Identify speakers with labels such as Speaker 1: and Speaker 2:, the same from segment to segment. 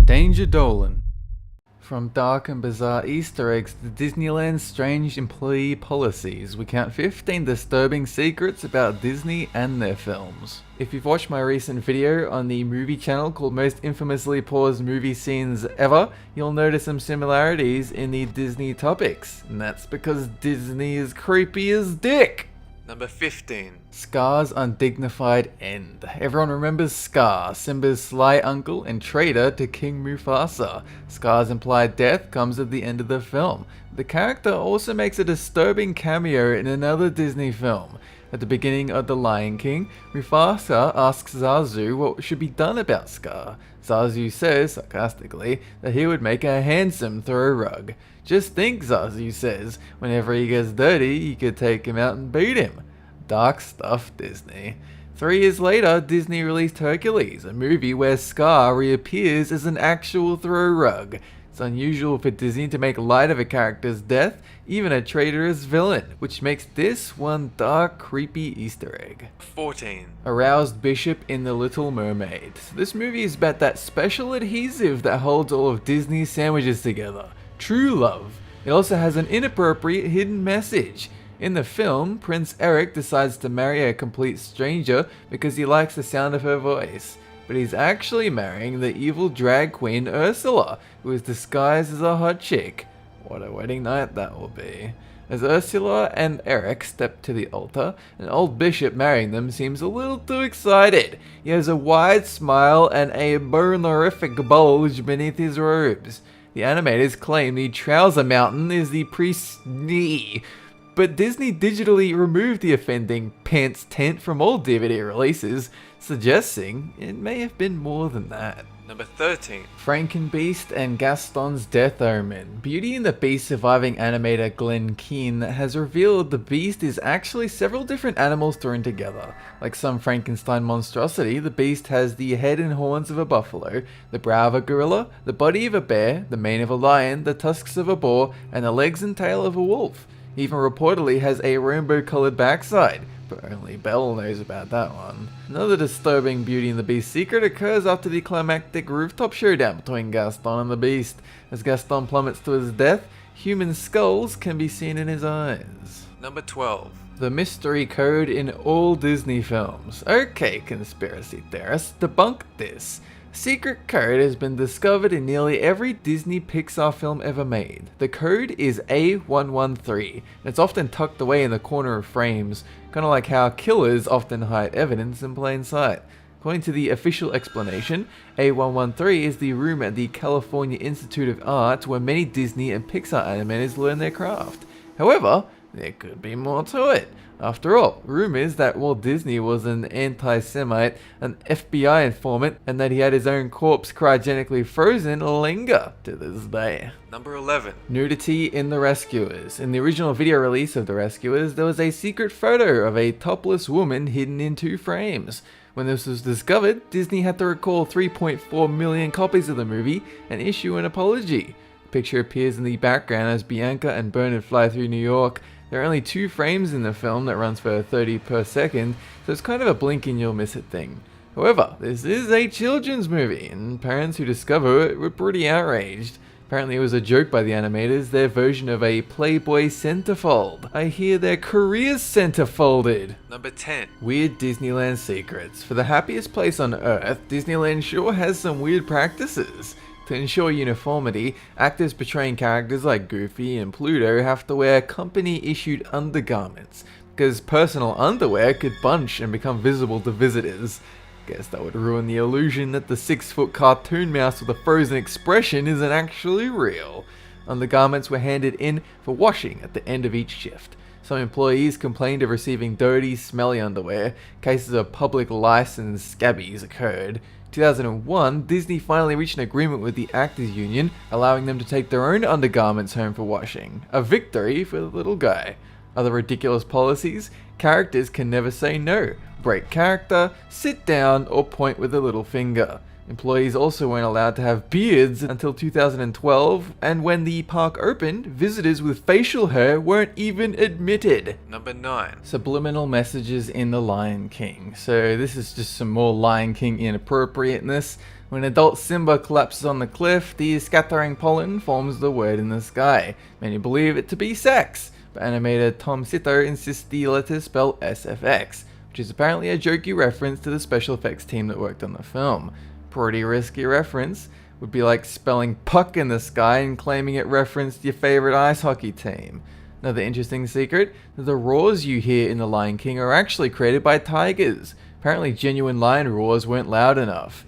Speaker 1: Danger Dolan. From dark and bizarre Easter eggs to Disneyland's strange employee policies, we count 15 disturbing secrets about Disney and their films. If you've watched my recent video on the movie channel called Most Infamously Paused Movie Scenes Ever, you'll notice some similarities in the Disney topics, and that's because Disney is creepy as dick!
Speaker 2: Number 15.
Speaker 1: Scar's undignified end. Everyone remembers Scar, Simba's sly uncle and traitor to King Mufasa. Scar's implied death comes at the end of the film. The character also makes a disturbing cameo in another Disney film. At the beginning of The Lion King, Mufasa asks Zazu what should be done about Scar. Zazu says, sarcastically, that he would make a handsome throw rug. Just think, Zazu says, whenever he gets dirty, you could take him out and beat him. Dark stuff, Disney. 3 years later, Disney released Hercules, a movie where Scar reappears as an actual throw rug. It's unusual for Disney to make light of a character's death, even a traitorous villain, which makes this one dark, creepy Easter egg.
Speaker 2: 14.
Speaker 1: Aroused Bishop in The Little Mermaid. This movie is about that special adhesive that holds all of Disney's sandwiches together. True love. It also has an inappropriate hidden message. In the film, Prince Eric decides to marry a complete stranger because he likes the sound of her voice. But he's actually marrying the evil drag queen Ursula, who is disguised as a hot chick. What a wedding night that will be. As Ursula and Eric step to the altar, an old bishop marrying them seems a little too excited. He has a wide smile and a bonerific bulge beneath his robes. The animators claim the trouser mountain is the priest's knee, but Disney digitally removed the offending pants tent from all DVD releases, suggesting it may have been more than that.
Speaker 2: Number 13.
Speaker 1: Franken-Beast and Gaston's Death Omen. Beauty and the Beast surviving animator Glenn Keane has revealed the Beast is actually several different animals thrown together. Like some Frankenstein monstrosity, the Beast has the head and horns of a buffalo, the brow of a gorilla, the body of a bear, the mane of a lion, the tusks of a boar, and the legs and tail of a wolf. He even reportedly has a rainbow-coloured backside, but only Belle knows about that one. Another disturbing Beauty and the Beast secret occurs after the climactic rooftop showdown between Gaston and the Beast. As Gaston plummets to his death, human skulls can be seen in his eyes.
Speaker 2: Number 12.
Speaker 1: The mystery code in all Disney films. Okay, conspiracy theorists, debunk this. Secret code has been discovered in nearly every Disney Pixar film ever made. The code is A113, and it's often tucked away in the corner of frames, kind of like how killers often hide evidence in plain sight. According to the official explanation, A113 is the room at the California Institute of Arts where many Disney and Pixar animators learn their craft. However, there could be more to it. After all, rumors that Walt Disney was an anti-Semite, an FBI informant, and that he had his own corpse cryogenically frozen linger to this day.
Speaker 2: Number 11.
Speaker 1: Nudity in The Rescuers. In the original video release of The Rescuers, there was a secret photo of a topless woman hidden in 2 frames. When this was discovered, Disney had to recall 3.4 million copies of the movie and issue an apology. The picture appears in the background as Bianca and Bernard fly through New York. There are only 2 frames in the film that runs for 30 per second, so it's kind of a blink and you'll miss it thing. However, this is a children's movie, and parents who discover it were pretty outraged. Apparently it was a joke by the animators, their version of a Playboy centerfold. I hear their careers centerfolded.
Speaker 2: Number 10.
Speaker 1: Weird Disneyland secrets. For the happiest place on earth, Disneyland sure has some weird practices. To ensure uniformity, actors portraying characters like Goofy and Pluto have to wear company-issued undergarments, because personal underwear could bunch and become visible to visitors. Guess that would ruin the illusion that the 6-foot cartoon mouse with a frozen expression isn't actually real. Undergarments were handed in for washing at the end of each shift. Some employees complained of receiving dirty, smelly underwear. Cases of public lice and scabies occurred. 2001, Disney finally reached an agreement with the Actors Union, allowing them to take their own undergarments home for washing. A victory for the little guy. Other ridiculous policies: characters can never say no, break character, sit down, or point with a little finger. Employees also weren't allowed to have beards until 2012, and when the park opened, visitors with facial hair weren't even admitted.
Speaker 2: Number 9.
Speaker 1: Subliminal messages in The Lion King. So this is just some more Lion King inappropriateness. When adult Simba collapses on the cliff, the scattering pollen forms the word in the sky. Many believe it to be sex, but animator Tom Sito insists the letters spell SFX, which is apparently a jokey reference to the special effects team that worked on the film. Pretty risky reference. Would be like spelling puck in the sky and claiming it referenced your favorite ice hockey team. Another interesting secret, the roars you hear in The Lion King are actually created by tigers. Apparently genuine lion roars weren't loud enough.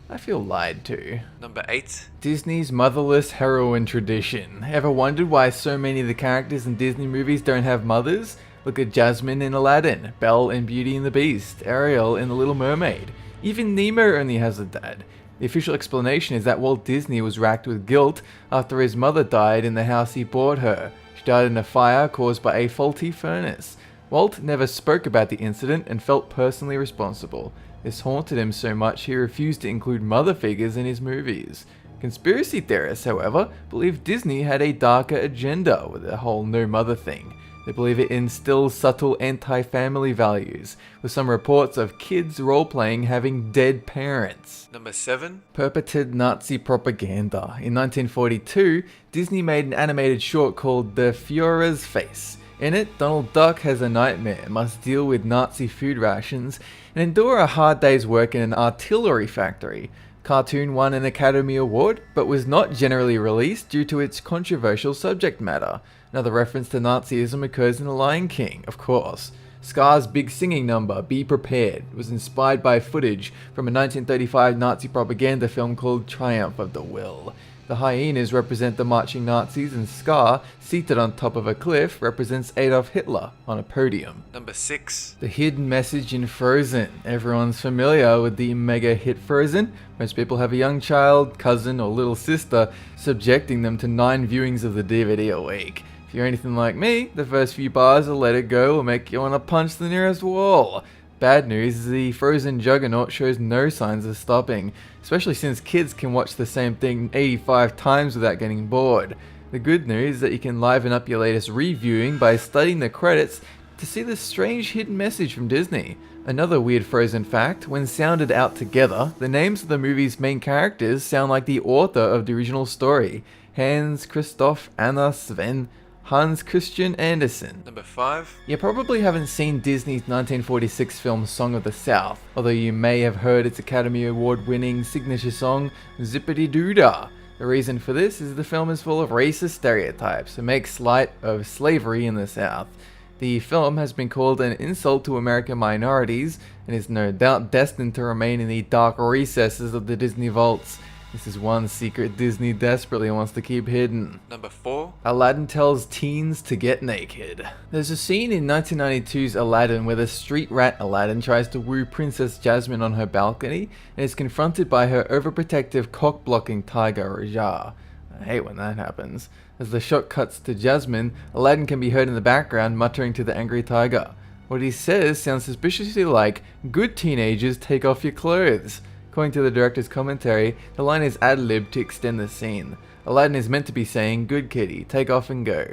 Speaker 1: I feel lied to.
Speaker 2: Number 8.
Speaker 1: Disney's motherless heroine tradition. Ever wondered why so many of the characters in Disney movies don't have mothers? Look at Jasmine in Aladdin, Belle in Beauty and the Beast, Ariel in The Little Mermaid. Even Nemo only has a dad. The official explanation is that Walt Disney was racked with guilt after his mother died in the house he bought her. She died in a fire caused by a faulty furnace. Walt never spoke about the incident and felt personally responsible. This haunted him so much he refused to include mother figures in his movies. Conspiracy theorists, however, believe Disney had a darker agenda with the whole no mother thing. They believe it instills subtle anti-family values, with some reports of kids role-playing having dead parents.
Speaker 2: Number 7.
Speaker 1: Perpetrated Nazi propaganda. In 1942, Disney made an animated short called The Führer's Face. In it, Donald Duck has a nightmare, must deal with Nazi food rations, and endure a hard day's work in an artillery factory. Cartoon won an Academy Award, but was not generally released due to its controversial subject matter. Another reference to Nazism occurs in The Lion King, of course. Scar's big singing number, Be Prepared, was inspired by footage from a 1935 Nazi propaganda film called Triumph of the Will. The hyenas represent the marching Nazis, and Scar, seated on top of a cliff, represents Adolf Hitler on a podium.
Speaker 2: Number 6.
Speaker 1: The hidden message in Frozen. Everyone's familiar with the mega hit Frozen. Most people have a young child, cousin, or little sister, subjecting them to 9 viewings of the DVD a week. If you're anything like me, the first few bars of Let It Go will make you want to punch the nearest wall. Bad news is the Frozen juggernaut shows no signs of stopping, especially since kids can watch the same thing 85 times without getting bored. The good news is that you can liven up your latest reviewing by studying the credits to see the strange hidden message from Disney. Another weird Frozen fact, when sounded out together, the names of the movie's main characters sound like the author of the original story. Hans, Christoph, Anna, Sven, Hans Christian Andersen.
Speaker 2: Number 5.
Speaker 1: You probably haven't seen Disney's 1946 film Song of the South, although you may have heard its Academy Award winning signature song, Zippity Doo Dah. The reason for this is the film is full of racist stereotypes and makes light of slavery in the South. The film has been called an insult to American minorities and is no doubt destined to remain in the dark recesses of the Disney vaults. This is one secret Disney desperately wants to keep hidden.
Speaker 2: Number 4.
Speaker 1: Aladdin tells teens to get naked. There's a scene in 1992's Aladdin where the street rat Aladdin tries to woo Princess Jasmine on her balcony and is confronted by her overprotective cock-blocking tiger Rajah. I hate when that happens. As the shot cuts to Jasmine, Aladdin can be heard in the background muttering to the angry tiger. What he says sounds suspiciously like, "Good teenagers, take off your clothes." According to the director's commentary, the line is ad-libbed to extend the scene. Aladdin is meant to be saying, "Good kitty, take off and go."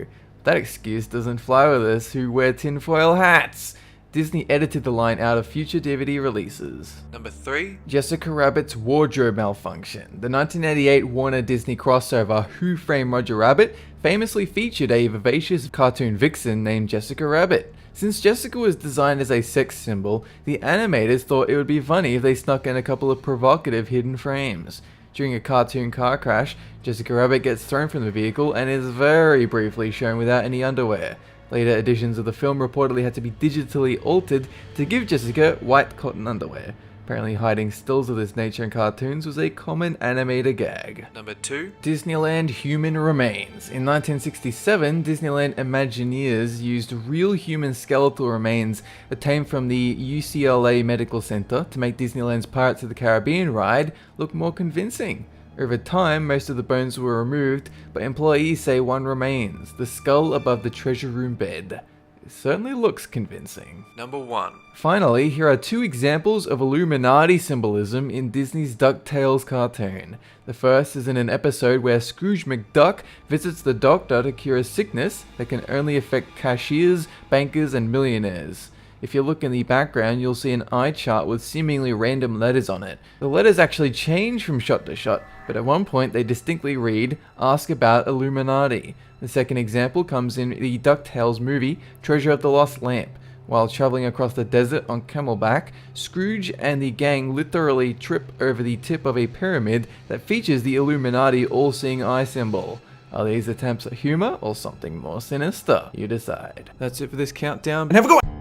Speaker 1: But that excuse doesn't fly with us who wear tinfoil hats. Disney edited the line out of future DVD releases.
Speaker 2: Number 3.
Speaker 1: Jessica Rabbit's wardrobe malfunction. The 1988 Warner Disney crossover Who Framed Roger Rabbit famously featured a vivacious cartoon vixen named Jessica Rabbit. Since Jessica was designed as a sex symbol, the animators thought it would be funny if they snuck in a couple of provocative hidden frames. During a cartoon car crash, Jessica Rabbit gets thrown from the vehicle and is very briefly shown without any underwear. Later editions of the film reportedly had to be digitally altered to give Jessica white cotton underwear. Apparently hiding stills of this nature in cartoons was a common animator gag.
Speaker 2: Number 2.
Speaker 1: Disneyland human remains. In 1967, Disneyland Imagineers used real human skeletal remains obtained from the UCLA Medical Center to make Disneyland's Pirates of the Caribbean ride look more convincing. Over time, most of the bones were removed, but employees say one remains, the skull above the treasure room bed. It certainly looks convincing.
Speaker 2: Number 1.
Speaker 1: Finally, here are 2 examples of Illuminati symbolism in Disney's DuckTales cartoon. The first is in an episode where Scrooge McDuck visits the doctor to cure a sickness that can only affect cashiers, bankers, and millionaires. If you look in the background, you'll see an eye chart with seemingly random letters on it. The letters actually change from shot to shot, but at one point they distinctly read, "Ask about Illuminati." The second example comes in the DuckTales movie, Treasure of the Lost Lamp. While traveling across the desert on camelback, Scrooge and the gang literally trip over the tip of a pyramid that features the Illuminati all-seeing eye symbol. Are these attempts at humor or something more sinister? You decide. That's it for this countdown. And have a good one!